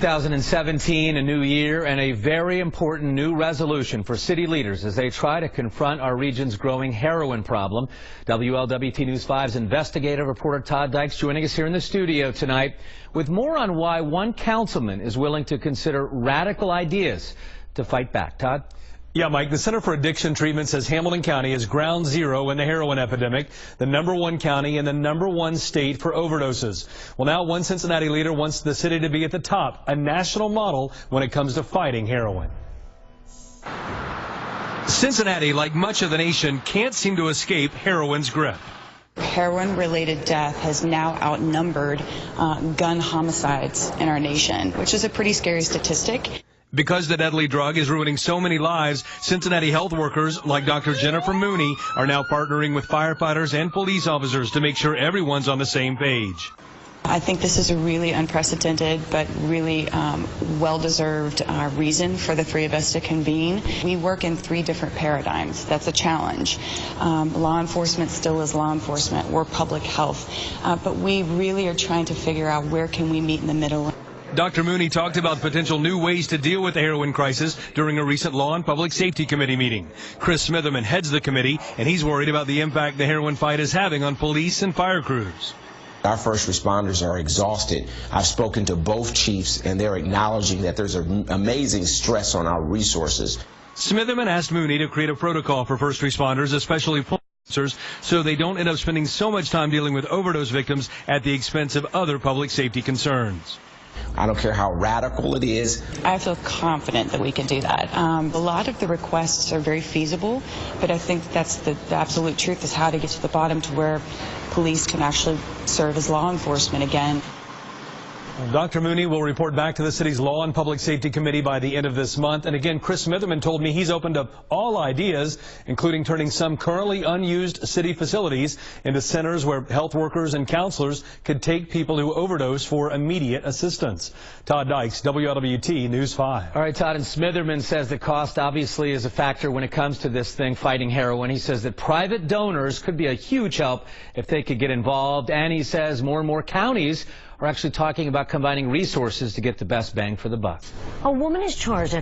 2017, a new year, and a very important new resolution for city leaders as they try to confront our region's growing heroin problem. WLWT News 5's investigative reporter Todd Dykes joining us here in the studio tonight with more on why one councilman is willing to consider radical ideas to fight back. Todd? Yeah, Mike, the Center for Addiction Treatment says Hamilton County is ground zero in the heroin epidemic, the #1 county and the #1 state for overdoses. Well, now one Cincinnati leader wants the city to be at the top, a national model when it comes to fighting heroin. Cincinnati, like much of the nation, can't seem to escape heroin's grip. Heroin-related death has now outnumbered gun homicides in our nation, which is a pretty scary statistic. Because the deadly drug is ruining so many lives, Cincinnati health workers like Dr. Jennifer Mooney are now partnering with firefighters and police officers to make sure everyone's on the same page. I think this is a really unprecedented but really well-deserved reason for the three of us to convene. We work in 3 different paradigms. That's a challenge. Law enforcement still is law enforcement. We're public health. But we really are trying to figure out where can we meet in the middle. Dr. Mooney talked about potential new ways to deal with the heroin crisis during a recent Law and Public Safety Committee meeting. Chris Smitherman heads the committee, and he's worried about the impact the heroin fight is having on police and fire crews. Our first responders are exhausted. I've spoken to both chiefs, and they're acknowledging that there's an amazing stress on our resources. Smitherman asked Mooney to create a protocol for first responders, especially police officers, so they don't end up spending so much time dealing with overdose victims at the expense of other public safety concerns. I don't care how radical it is. I feel confident that we can do that. A lot of the requests are very feasible, but I think that's the absolute truth is how to get to the bottom to where police can actually serve as law enforcement again. Dr. Mooney will report back to the city's Law and Public Safety Committee by the end of this month. And again, Chris Smitherman told me he's opened up all ideas, including turning some currently unused city facilities into centers where health workers and counselors could take people who overdose for immediate assistance. Todd Dykes, WLWT News 5. All right, Todd, and Smitherman says the cost obviously is a factor when it comes to this thing, fighting heroin. He says that private donors could be a huge help if they could get involved. And he says more and more counties are actually talking about combining resources to get the best bang for the buck. A woman is charged